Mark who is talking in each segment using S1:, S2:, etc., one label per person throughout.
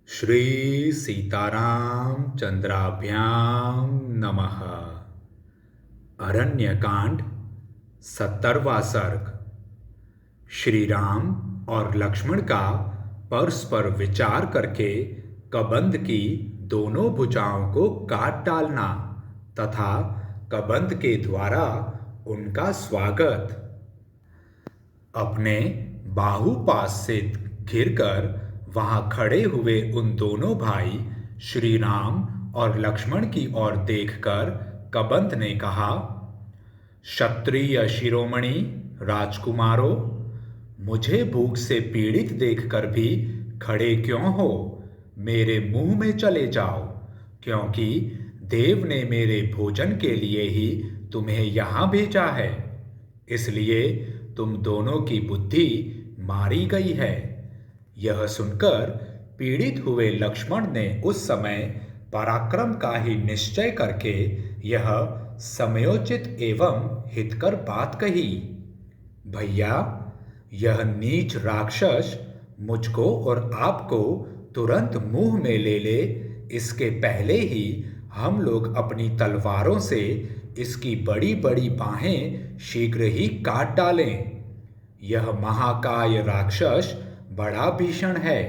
S1: श्री सीताराम चंद्राभ्याम नमः। अरण्यकांड 70वां सर्ग। श्री राम और लक्ष्मण का परस्पर विचार करके कबंध की दोनों भुजाओं को काट डालना तथा कबंध के द्वारा उनका स्वागत। अपने बाहुपास से घिरकर वहां खड़े हुए उन दोनों भाई श्री राम और लक्ष्मण की ओर देखकर कबंध ने कहा, क्षत्रिय शिरोमणि राजकुमारों, मुझे भूख से पीड़ित देखकर भी खड़े क्यों हो? मेरे मुंह में चले जाओ, क्योंकि देव ने मेरे भोजन के लिए ही तुम्हें यहां भेजा है। इसलिए तुम दोनों की बुद्धि मारी गई है। यह सुनकर पीड़ित हुए लक्ष्मण ने उस समय पराक्रम का ही निश्चय करके यह समयोचित एवं हितकर बात कही। भैया, यह नीच राक्षस मुझको और आपको तुरंत मुंह में ले, इसके पहले ही हम लोग अपनी तलवारों से इसकी बड़ी बड़ी बाहें शीघ्र ही काट डालें। यह महाकाय राक्षस बड़ा भीषण है।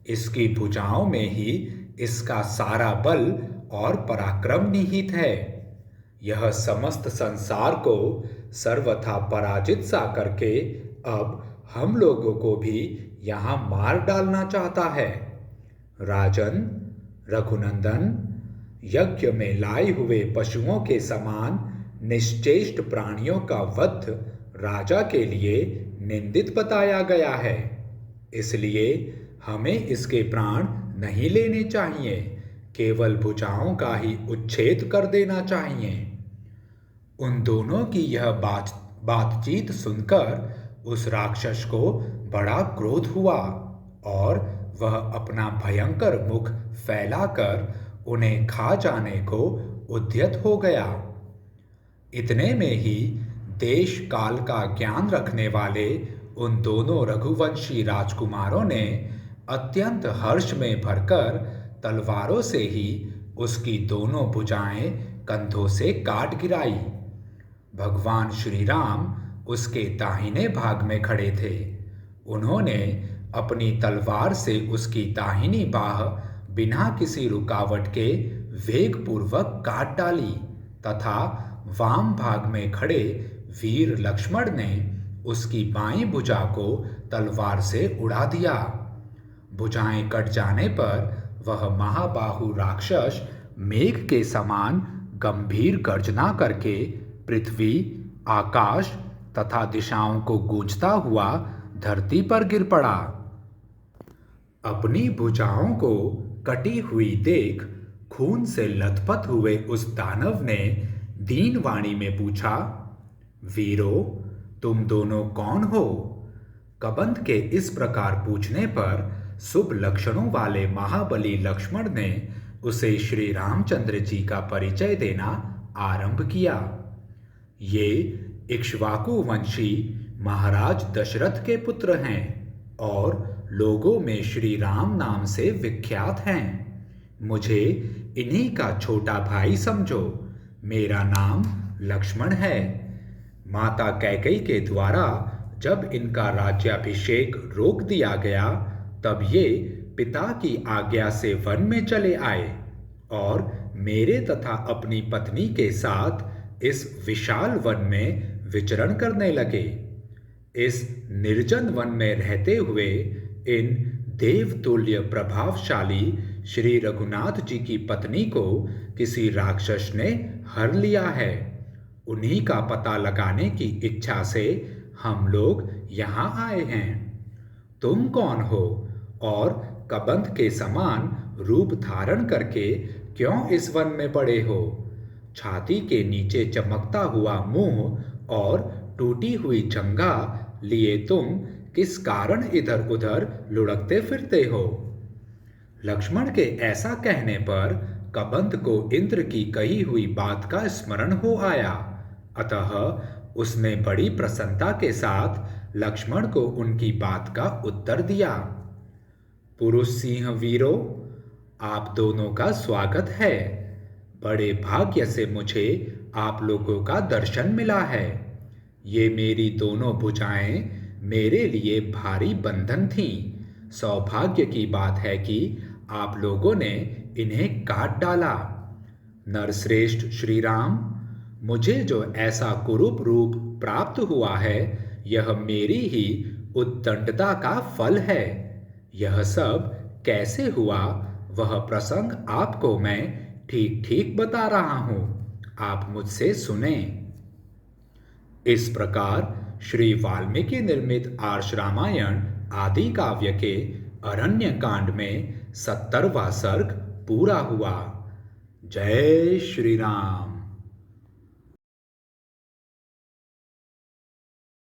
S1: इसकी भुजाओं में ही इसका सारा बल और पराक्रम निहित है। यह समस्त संसार को सर्वथा पराजित सा करके अब हम लोगों को भी यहाँ मार डालना चाहता है। राजन, रघुनंदन, यज्ञ में लाए हुए पशुओं के समान निश्चेष्ट प्राणियों का वध राजा के लिए निंदित बताया गया है। इसलिए हमें इसके प्राण नहीं लेने चाहिए, केवल भुजाओं का ही उच्छेद कर देना चाहिए। उन दोनों की यह बातचीत सुनकर उस राक्षस को बड़ा क्रोध हुआ और वह अपना भयंकर मुख फैलाकर उन्हें खा जाने को उद्यत हो गया। इतने में ही देश काल का ज्ञान रखने वाले उन दोनों रघुवंशी राजकुमारों ने अत्यंत हर्ष में भरकर तलवारों से ही उसकी दोनों भुजाएं कंधों से काट गिराई। भगवान श्री राम उसके दाहिने भाग में खड़े थे। उन्होंने अपनी तलवार से उसकी दाहिनी बाह बिना किसी रुकावट के वेगपूर्वक काट डाली तथा वाम भाग में खड़े वीर लक्ष्मण ने उसकी बाईं भुजा को तलवार से उड़ा दिया। भुजाएं कट जाने पर वह महाबाहु राक्षस मेघ के समान गंभीर गर्जना करके पृथ्वी, आकाश तथा दिशाओं को गूंजता हुआ धरती पर गिर पड़ा। अपनी भुजाओं को कटी हुई देख खून से लथपथ हुए उस दानव ने दीन वाणी में पूछा, वीरों, तुम दोनों कौन हो? कबंध के इस प्रकार पूछने पर शुभ लक्षणों वाले महाबली लक्ष्मण ने उसे श्री रामचंद्र जी का परिचय देना आरंभ किया। ये इक्ष्वाकु वंशी महाराज दशरथ के पुत्र हैं और लोगों में श्री राम नाम से विख्यात हैं। मुझे इन्हीं का छोटा भाई समझो। मेरा नाम लक्ष्मण है। माता कैकेयी के द्वारा जब इनका राज्याभिषेक रोक दिया गया, तब ये पिता की आज्ञा से वन में चले आए और मेरे तथा अपनी पत्नी के साथ इस विशाल वन में विचरण करने लगे। इस निर्जन वन में रहते हुए इन देवतुल्य प्रभावशाली श्री रघुनाथ जी की पत्नी को किसी राक्षस ने हर लिया है। उन्हीं का पता लगाने की इच्छा से हम लोग यहाँ आए हैं। तुम कौन हो और कबंध के समान रूप धारण करके क्यों इस वन में पड़े हो? छाती के नीचे चमकता हुआ मुंह और टूटी हुई जंघा लिए तुम किस कारण इधर उधर लुढ़कते फिरते हो? लक्ष्मण के ऐसा कहने पर कबंध को इंद्र की कही हुई बात का स्मरण हो आया। अतः उसने बड़ी प्रसन्नता के साथ लक्ष्मण को उनकी बात का उत्तर दिया। पुरुष सिंह वीरों, आप दोनों का स्वागत है। बड़े भाग्य से मुझे आप लोगों का दर्शन मिला है। ये मेरी दोनों भुजाएं मेरे लिए भारी बंधन थीं। सौभाग्य की बात है कि आप लोगों ने इन्हें काट डाला। नरश्रेष्ठ श्री राम, मुझे जो ऐसा कुरूप रूप प्राप्त हुआ है, यह मेरी ही उद्दंडता का फल है। यह सब कैसे हुआ, वह प्रसंग आपको मैं ठीक ठीक बता रहा हूं। आप मुझसे सुने। इस प्रकार श्री वाल्मीकि निर्मित आर्ष रामायण आदि काव्य के अरण्य कांड में 70वां सर्ग पूरा हुआ। जय श्री राम।